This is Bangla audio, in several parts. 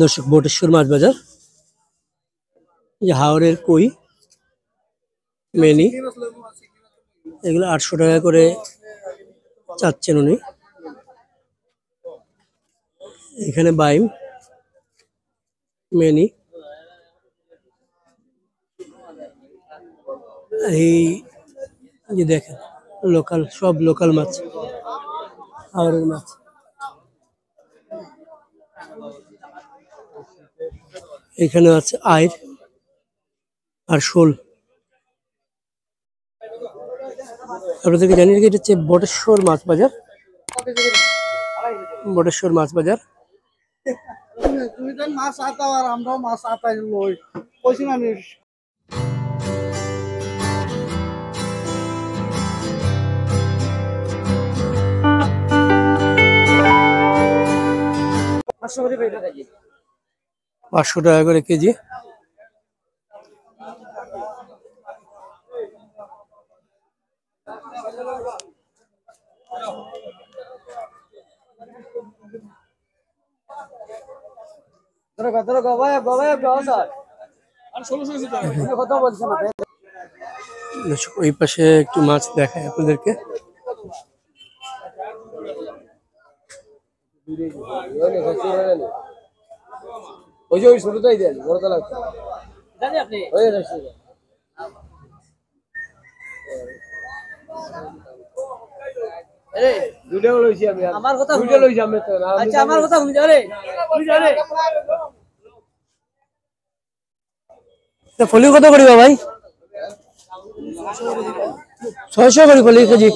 দর্শক বটেশ্বর মাছ বাজার, যে হাওরের কই মেনি এগুলো 800 টাকা করে চাচ্ছেন উনি। এখানে বাইম মেনি, এই যে দেখেন লোকাল, সব লোকাল মাছ, হাওরের মাছ। এখানে আছে আইর আর শোল। আপনাদেরকে জানিয়ে রাখি এটা হচ্ছে বটেশ্বর মাছ বাজার, বটেশ্বর মাছ বাজার। তুমি তো মাছ আতাও আর আমরাও মাছ আতাই লই কইছি আমি। পাঁচশো টাকা করে কেজি। ওই পাশে একটু মাছ দেখায় আপনাদেরকে। ওই যে ওই ছোটটাই দেন, বড়টা লাগছে জানি আপনি ওই রাখছি। আরে ভিডিও লইছি আমি, আমার কথা ভিডিও লইছি আমি তো। আচ্ছা আমার কথা শুনি যারে শুনি যারে। তা ফলি কত করিবা ভাই? 600 করে ফলি কেজি।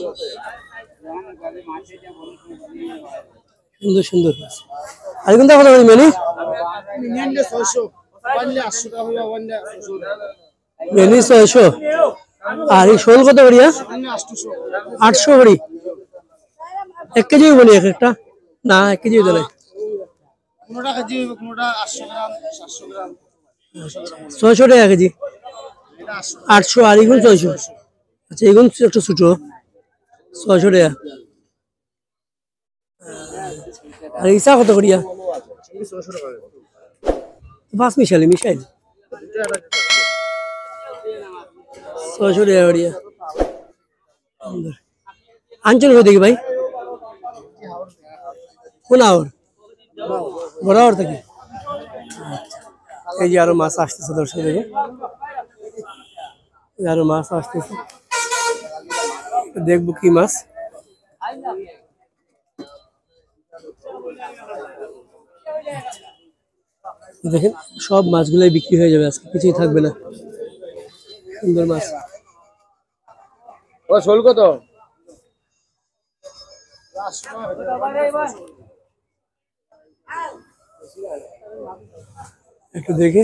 সুন্দর সুন্দর মাছ। আর কোনটা কত করে মেনি? মিনিয়ানটা 600 বানলে 800 টাকা হলো বানলে 600 মেনি 600। আর এই শোল কত করিয়া? 800 করি। 1 কেজি বলি একটা না, 1 কেজি দিলে কোনটা কেজি হইব, কোনটা 800 গ্রাম 700 গ্রাম 600 টাকা কেজি। 800 আর এগুলো 600। আচ্ছা এগুলো একটু ছোট, 600 টাকা। আর ইসা কত করিয়া? 600 টাকা। পাঁচ মিশালি 600 টাকা করিয়া। আঞ্চল কোথা থেকে ভাই? কোন আওর? বড় আওর থেকে। এই যে আরো মাছ আসতেছে দর্শক, দেখে আরো মাছ আসতেছে, দেখবো কি মাছ। দেখেন সব মাছগুলাই বিক্রি হয়ে যাবে আজকে, কিছুই থাকবে না। সুন্দর মাছ। ও শোল কত? একটু দেখে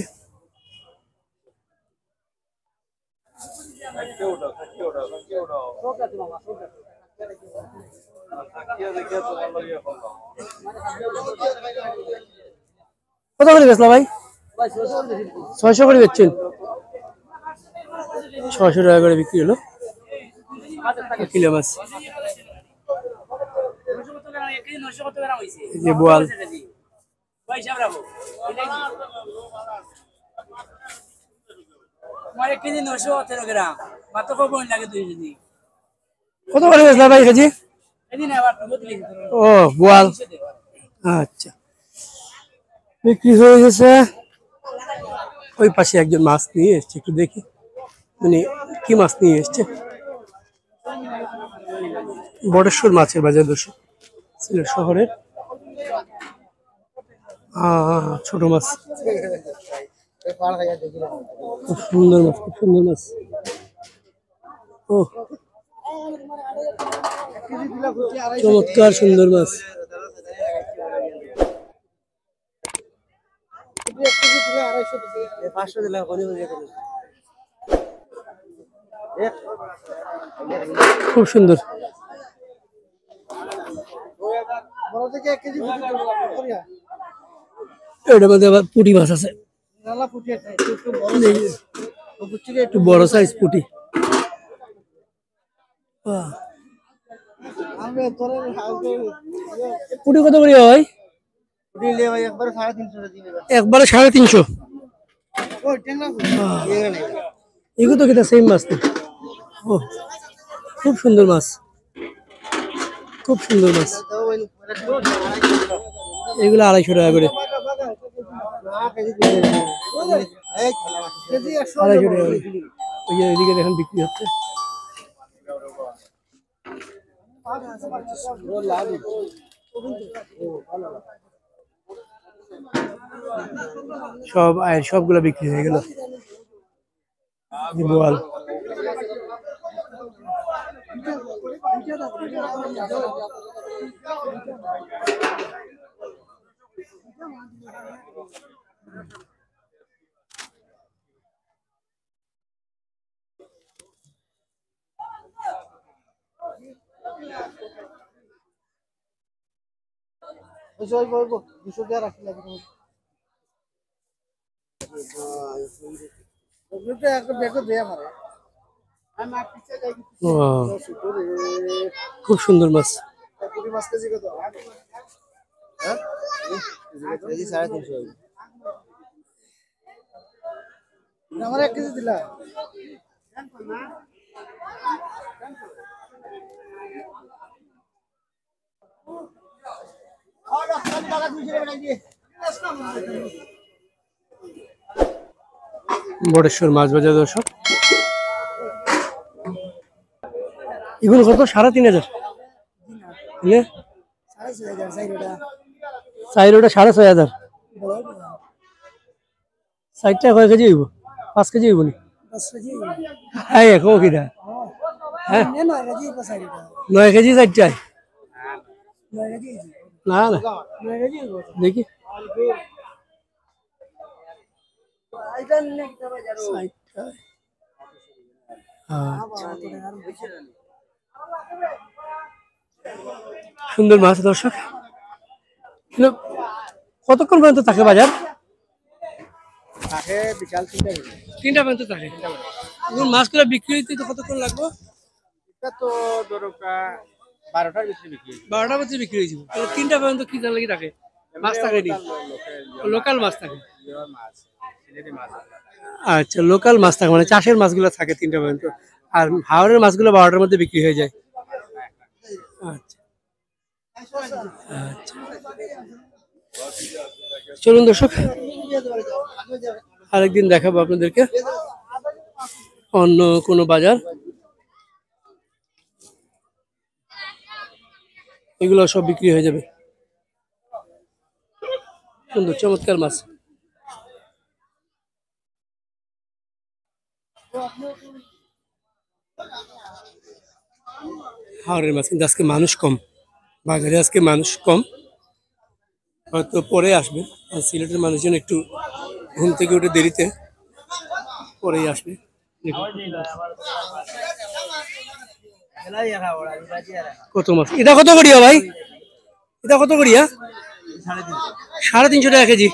কত করে বেচলা ভাই? 600 করে বেচছেন। 600 টাকা করে বিক্রি হলো কিলো মাছ। এই যে বোয়াল, কত করে বেচলা ভাই কেজি? ও বোয়াল, আচ্ছা বিক্রি হয়ে গেছে। ওই পাশে একজন মাছ নিয়ে এসছে, একটু দেখি মানে কি মাছ নিয়ে এসছে। বটেশ্বর মাছের বাজার দর্শক, সিলেট শহরের। ছোট মাছ, খুব সুন্দর মাছ, খুব সুন্দর মাছ। ও চমৎকার সুন্দর মাছ। খুব সুন্দর। এটার মধ্যে আবার পুঁটি মাছ আছে, একটু বড় সাইজ পুঁটি। পুঁটি কত করে হয়? একবারে 350। এগুলো তো কিনা সেম মাছ তো। ও খুব সুন্দর মাছ, খুব সুন্দর মাছ। এগুলো 250 টাকা করে। 250 টাকা করে। ওই যে এদিকে দেখেন বিক্রি হচ্ছে। সবগুলো বিক্রি হয়ে গেল। বোয়াল খুব সুন্দর মাছ। আমার 1 কেজি দিলা বড়েশ্বর মাছ বাজার দর্শক। এগুলো কত? 3500। চাইরোটা 6500। চারটা কয় কেজি হইব? 5 কেজি হইব নি? হ্যাঁ কো কিনা? হ্যাঁ 9 কেজি চারটায়। না না দেখি সুন্দর মাছ দর্শক। কতক্ষণ পর্যন্ত থাকে বাজার? বিকাল 3টা পর্যন্ত থাকে। মাছগুলো বিক্রি হইতে কতক্ষণ লাগবে? তো ধরো 12টার ভিতরে বিক্রি 12টার মধ্যে বিক্রি হয়ে যাবে। 3টা পর্যন্ত কি লাগি থাকে? মাছ থাকে নি? লোকাল মাছ থাকে। আচ্ছা লোকাল মাছ থাকে, মানে চাষের মাছগুলো থাকে 3টা পর্যন্ত, আর হাওরের মাছগুলো 12টার মধ্যে বিক্রি হয়ে যায়। আচ্ছা আচ্ছা চলুন দর্শক, আরেকদিন দেখাবো আপনাদেরকে অন্য কোনো বাজার। এগুলো সব বিক্রি হয়ে যাবে। সুন্দর চমৎকার মাছ। হাওরের মাছ, কিন্তু আজকে মানুষ কম বাজারে, আজকে মানুষ কম, হয়তো পরে আসবে। আর সিলেটের মানুষজন একটু ঘুম থেকে উঠে দেরিতে, পরেই আসবে। কত মাছ? এটা কত করিয়া ভাই? এটা কত করিয়া? 350 টাকা কেজি।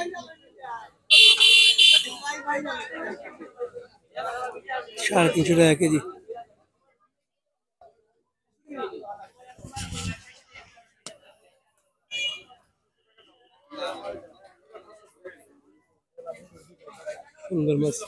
350 টাকা কেজি। সুন্দর মাছ।